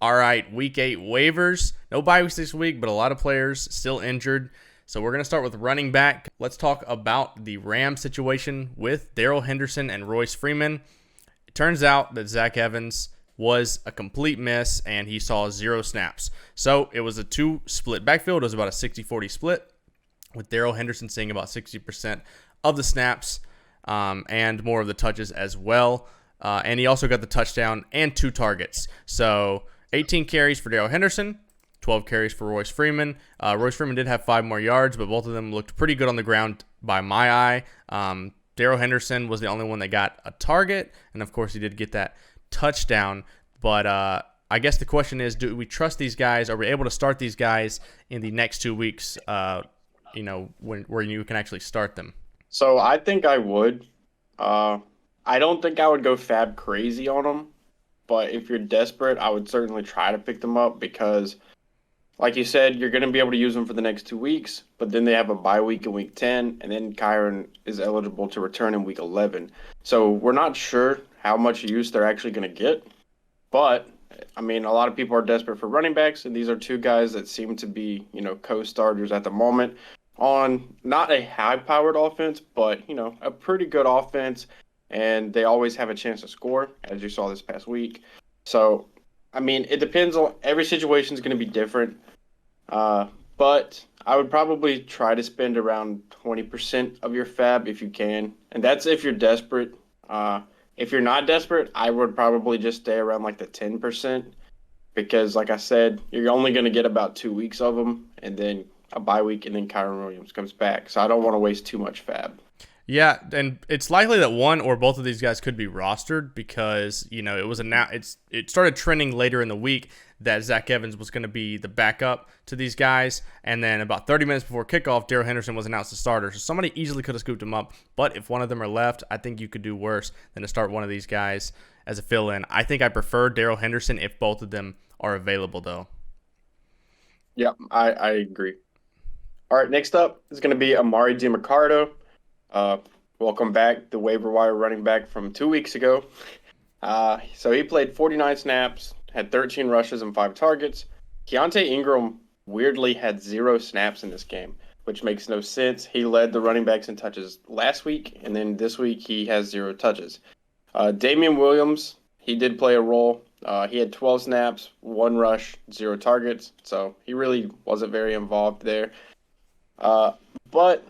All right, week 8 waivers. No bye weeks this week, but a lot of players still injured. So we're going to start with running back. Let's talk about the Rams situation with Darrell Henderson and Royce Freeman. It turns out that Zach Evans was a complete miss, and he saw 0 snaps. So it was a 2-split backfield. It was about a 60-40 split, with Darrell Henderson seeing about 60% of the snaps and more of the touches as well. And he also got the touchdown and 2 targets. So 18 carries for Darrell Henderson, 12 carries for Royce Freeman. Royce Freeman did have 5 more yards, but both of them looked pretty good on the ground by my eye. Darrell Henderson was the only one that got a target, and of course he did get that touchdown. But I guess the question is, do we trust these guys? Are we able to start these guys in the next 2 weeks, where you can actually start them? So I think I would. I don't think I would go fab crazy on them. But if you're desperate, I would certainly try to pick them up because, like you said, you're going to be able to use them for the next 2 weeks. But then they have a bye week in week 10, and then Kyron is eligible to return in week 11. So we're not sure how much use they're actually going to get. But, I mean, a lot of people are desperate for running backs, and these are 2 guys that seem to be, co-starters at the moment on not a high-powered offense, but, a pretty good offense. And they always have a chance to score, as you saw this past week. So, I mean, it depends on every situation is going to be different. But I would probably try to spend around 20% of your fab if you can. And that's if you're desperate. If you're not desperate, I would probably just stay around like the 10% because, like I said, you're only going to get about 2 weeks of them and then a bye week and then Kyron Williams comes back. So I don't want to waste too much fab. Yeah, and it's likely that one or both of these guys could be rostered because, it started trending later in the week that Zach Evans was going to be the backup to these guys, and then about 30 minutes before kickoff, Darrell Henderson was announced as starter, so somebody easily could have scooped him up, but if one of them are left, I think you could do worse than to start one of these guys as a fill-in. I think I prefer Darrell Henderson if both of them are available, though. Yeah, I agree. All right, next up is going to be Emari Demercado. Welcome back, the waiver wire running back from 2 weeks ago. So he played 49 snaps, had 13 rushes and 5 targets. Keontae Ingram weirdly had 0 snaps in this game, which makes no sense. He led the running backs in touches last week, and then this week he has 0 touches. Damian Williams, he did play a role. He had 12 snaps, 1 rush, 0 targets, so he really wasn't very involved there. But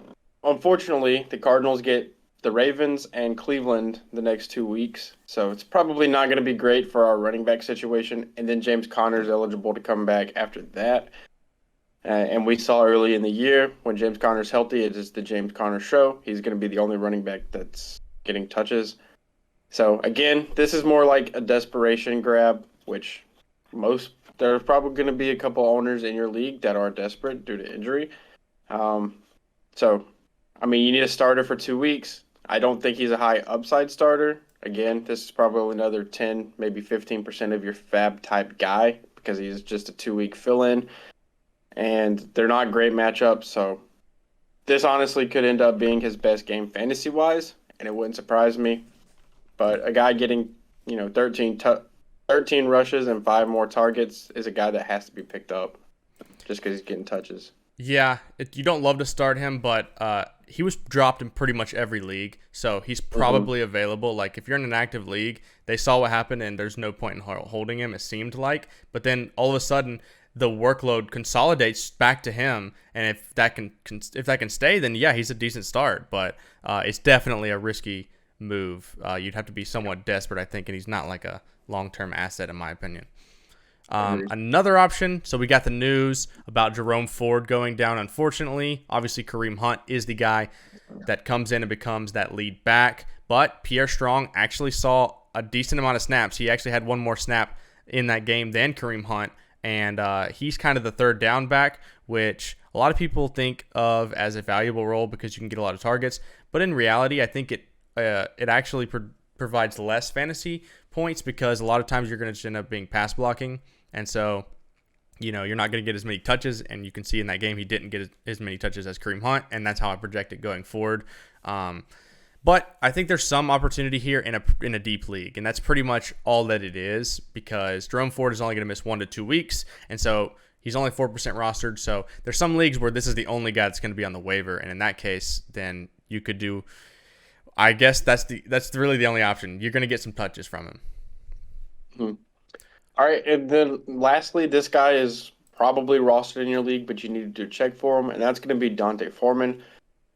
unfortunately, the Cardinals get the Ravens and Cleveland the next 2 weeks, so it's probably not going to be great for our running back situation. And then James Conner is eligible to come back after that. And we saw early in the year when James Conner's healthy, it is the James Conner show. He's going to be the only running back that's getting touches. So again, this is more like a desperation grab, which there's probably going to be a couple owners in your league that are desperate due to injury. So, I mean, you need a starter for 2 weeks. I don't think he's a high upside starter. Again, this is probably another 10, maybe 15% of your fab type guy because he's just a 2-week fill-in. And they're not great matchups, so this honestly could end up being his best game fantasy-wise, and it wouldn't surprise me. But a guy getting, 13 rushes and 5 more targets is a guy that has to be picked up just because he's getting touches. Yeah, you don't love to start him, but he was dropped in pretty much every league, so he's probably available. Like, if you're in an active league, they saw what happened, and there's no point in holding him, it seemed like. But then, all of a sudden, the workload consolidates back to him, and if that can stay, then yeah, he's a decent start. But it's definitely a risky move. You'd have to be somewhat desperate, I think, and he's not like a long-term asset, in my opinion. Another option, so we got the news about Jerome Ford going down, unfortunately. Obviously, Kareem Hunt is the guy that comes in and becomes that lead back, but Pierre Strong actually saw a decent amount of snaps. He actually had 1 more snap in that game than Kareem Hunt, and he's kind of the third down back, which a lot of people think of as a valuable role because you can get a lot of targets, but in reality, I think it actually provides less fantasy points because a lot of times you're going to end up being pass blocking. And so, you're not going to get as many touches, and you can see in that game he didn't get as many touches as Kareem Hunt, and that's how I project it going forward. But I think there's some opportunity here in a deep league, and that's pretty much all that it is because Jerome Ford is only going to miss 1 to 2 weeks, and so he's only 4% rostered. So there's some leagues where this is the only guy that's going to be on the waiver, and in that case, then you could do. I guess that's really the only option. You're going to get some touches from him. Hmm. All right, and then lastly, this guy is probably rostered in your league, but you need to do a check for him, and that's going to be Dante Foreman.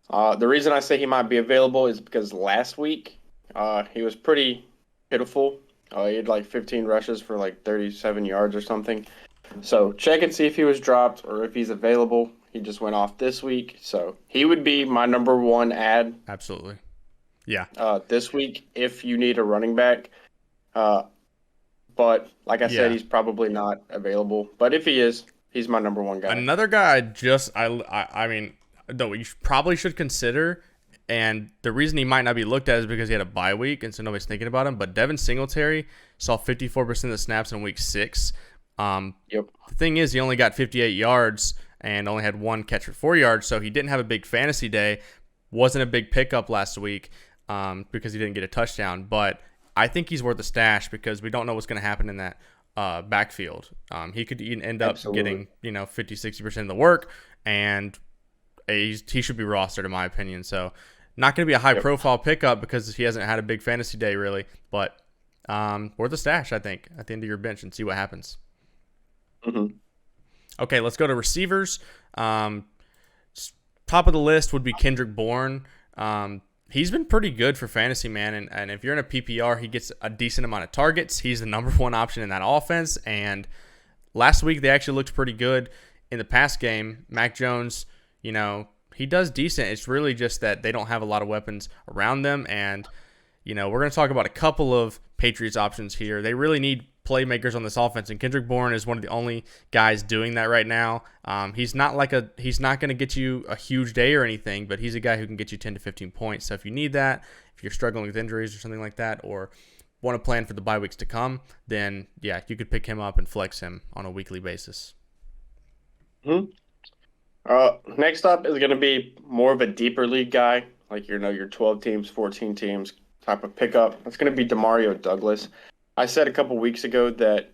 The reason I say he might be available is because last week he was pretty pitiful. He had like 15 rushes for like 37 yards or something. So check and see if he was dropped or if he's available. He just went off this week. So he would be my number one ad. Absolutely. Yeah. This week if you need a running back. But like I said, he's probably not available. But if he is, he's my number one guy. Another guy I mean, though you probably should consider, and the reason he might not be looked at is because he had a bye week, and so nobody's thinking about him. But Devin Singletary saw 54% of the snaps in week 6. Yep. The thing is, he only got 58 yards and only had 1 catch for 4 yards, so he didn't have a big fantasy day. Wasn't a big pickup last week because he didn't get a touchdown. But I think he's worth a stash because we don't know what's going to happen in that backfield. He could end up getting 50-60% of the work, and he should be rostered in my opinion. So not going to be a high profile pickup because he hasn't had a big fantasy day really, but worth a stash I think at the end of your bench and see what happens. Mm-hmm. Okay, let's go to receivers. Top of the list would be Kendrick Bourne. He's been pretty good for fantasy, man, and if you're in a PPR, he gets a decent amount of targets. He's the number one option in that offense, and last week they actually looked pretty good in the pass game. Mac Jones, he does decent. It's really just that they don't have a lot of weapons around them. And, we're going to talk about a couple of Patriots options here. They really need playmakers on this offense, and Kendrick Bourne is one of the only guys doing that right now. He's not going to get you a huge day or anything, but he's a guy who can get you 10 to 15 points. So if you need that, if you're struggling with injuries or something like that, or want to plan for the bye weeks to come, then, yeah, you could pick him up and flex him on a weekly basis. Next up is going to be more of a deeper league guy, like your 12 teams, 14 teams type of pickup. It's going to be DeMario Douglas. I said a couple weeks ago that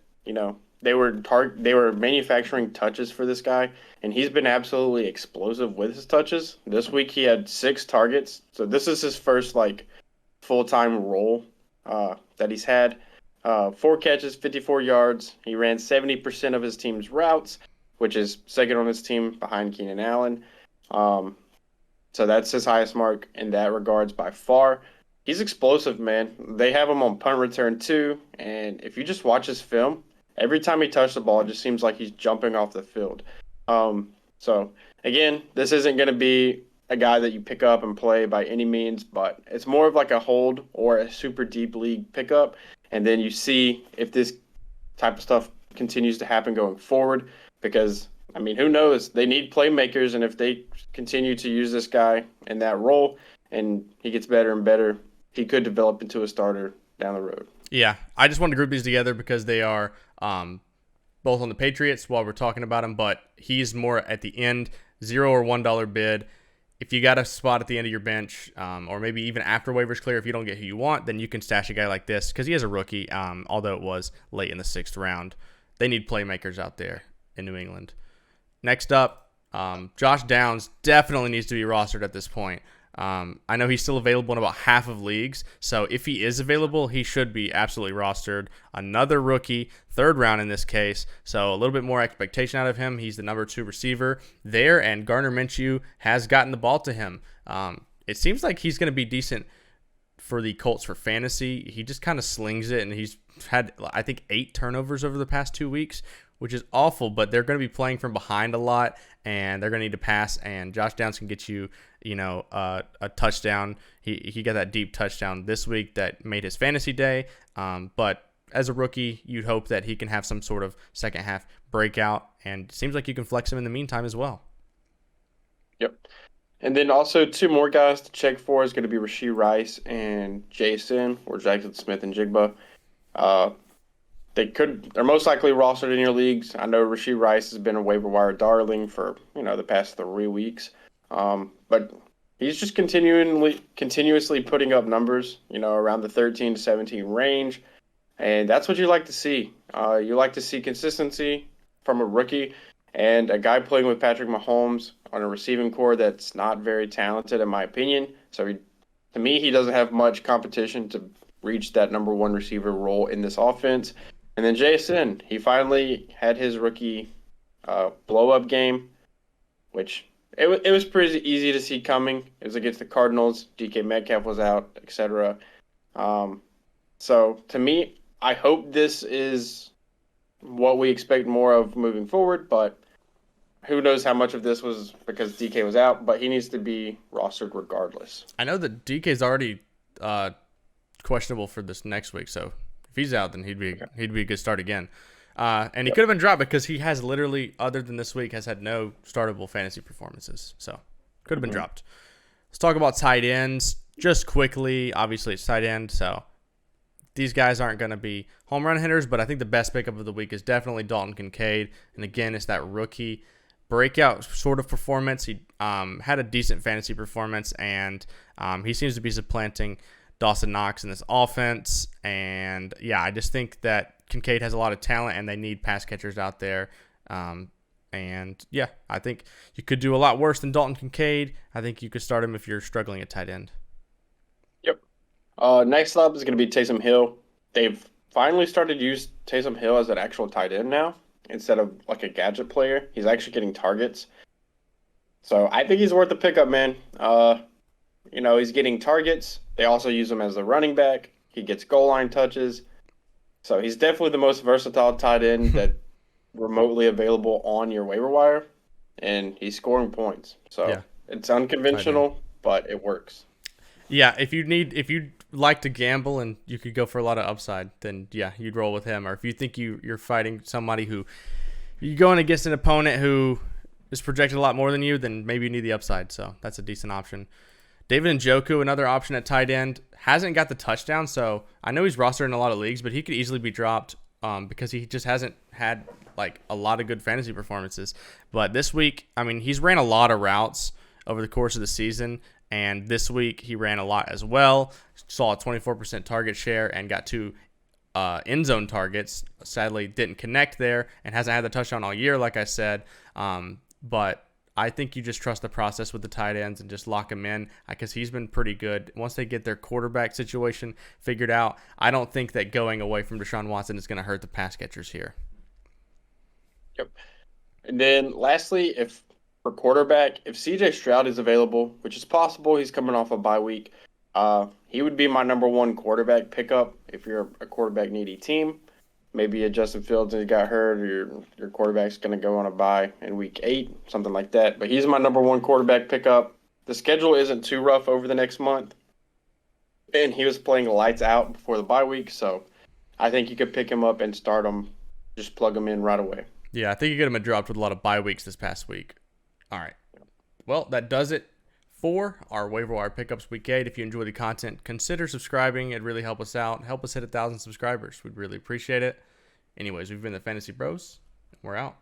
they were manufacturing touches for this guy, and he's been absolutely explosive with his touches. This week he had 6 targets, so this is his first full-time role that he's had. 4 catches, 54 yards. He ran 70% of his team's routes, which is second on his team behind Keenan Allen. So that's his highest mark in that regards by far. He's explosive, man. They have him on punt return too, and if you just watch his film, every time he touches the ball, it just seems like he's jumping off the field. So again, this isn't going to be a guy that you pick up and play by any means, but it's more of like a hold or a super deep league pickup, and then you see if this type of stuff continues to happen going forward. Because, who knows? They need playmakers, and if they continue to use this guy in that role and he gets better and better, he could develop into a starter down the road. Yeah, I just wanted to group these together because they are both on the Patriots while we're talking about him, but he's more at the end, $0 or $1 bid. If you got a spot at the end of your bench, or maybe even after waivers clear, if you don't get who you want, then you can stash a guy like this because he is a rookie, although it was late in the 6th round. They need playmakers out there in New England. Next up, Josh Downs definitely needs to be rostered at this point. I know he's still available in about half of leagues, so if he is available, he should be absolutely rostered. Another rookie, 3rd round in this case, so a little bit more expectation out of him. He's the number 2 receiver there, and Gardner Minshew has gotten the ball to him. It seems like he's going to be decent for the Colts for fantasy. He just kind of slings it, and he's had, I think, 8 turnovers over the past 2 weeks, which is awful, but they're going to be playing from behind a lot, and they're going to need to pass, and Josh Downs can get you, a touchdown. He got that deep touchdown this week that made his fantasy day, but as a rookie, you'd hope that he can have some sort of second half breakout, and it seems like you can flex him in the meantime as well. Yep. And then also 2 more guys to check for is going to be Rashee Rice and Jaxon Smith-Njigba. They're most likely rostered in your leagues. I know Rashee Rice has been a waiver wire darling for, the past 3 weeks. But he's just continuously putting up numbers, around the 13 to 17 range. And that's what you like to see. You like to see consistency from a rookie and a guy playing with Patrick Mahomes on a receiving core that's not very talented, in my opinion. So to me, he doesn't have much competition to reach that number one receiver role in this offense. And then Jason, he finally had his rookie blow up game, which it was pretty easy to see coming. It was against the Cardinals. DK Metcalf was out, etc. So to me, I hope this is what we expect more of moving forward, but who knows how much of this was because DK was out, but he needs to be rostered regardless. I know that DK's already questionable for this next week, so if he's out, then he'd be a good start again. And he could have been dropped because he has literally, other than this week, has had no startable fantasy performances. So could have been dropped. Let's talk about tight ends just quickly. Obviously, it's tight end, so these guys aren't going to be home run hitters, but I think the best pickup of the week is definitely Dalton Kincaid. And again, it's that rookie breakout sort of performance. He had a decent fantasy performance, and he seems to be supplanting Dawson Knox in this offense. And yeah, I just think that Kincaid has a lot of talent, and they need pass catchers out there. And yeah, I think you could do a lot worse than Dalton Kincaid. I think you could start him if you're struggling at tight end. Yep. Next up is going to be Taysom Hill. They've finally started to use Taysom Hill as an actual tight end now instead of like a gadget player. He's actually getting targets. So I think he's worth the pickup, man. He's getting targets. They also use him as a running back. He gets goal line touches. So he's definitely the most versatile tight end that remotely available on your waiver wire, and he's scoring points. So yeah, it's unconventional, but it works. Yeah, if you like to gamble and you could go for a lot of upside, then yeah, you'd roll with him. Or if you think you're fighting somebody who you're going against an opponent who is projected a lot more than you, then maybe you need the upside. So that's a decent option. David Njoku, another option at tight end, hasn't got the touchdown, so I know he's rostered in a lot of leagues, but he could easily be dropped because he just hasn't had like a lot of good fantasy performances. But this week, I mean, he's ran a lot of routes over the course of the season, and this week he ran a lot as well. Saw a 24% target share and got 2 end zone targets. Sadly, didn't connect there and hasn't had the touchdown all year, like I said. But I think you just trust the process with the tight ends and just lock him in because he's been pretty good. Once they get their quarterback situation figured out, I don't think that going away from Deshaun Watson is going to hurt the pass catchers here. Yep. And then lastly, for quarterback, if CJ Stroud is available, which is possible, he's coming off a bye week, he would be my number one quarterback pickup if you're a quarterback needy team. Maybe a Justin Fields got hurt, or your quarterback's going to go on a bye in week 8, something like that. But he's my number one quarterback pickup. The schedule isn't too rough over the next month, and he was playing lights out before the bye week, so I think you could pick him up and start him, just plug him in right away. Yeah, I think you get him dropped with a lot of bye weeks this past week. All right. Well, that does it for our waiver wire pickups week 8. If you enjoy the content, consider subscribing. It'd really help us out. Help us hit 1,000 subscribers. We'd really appreciate it. Anyways, we've been the Fantasy Bros. We're out.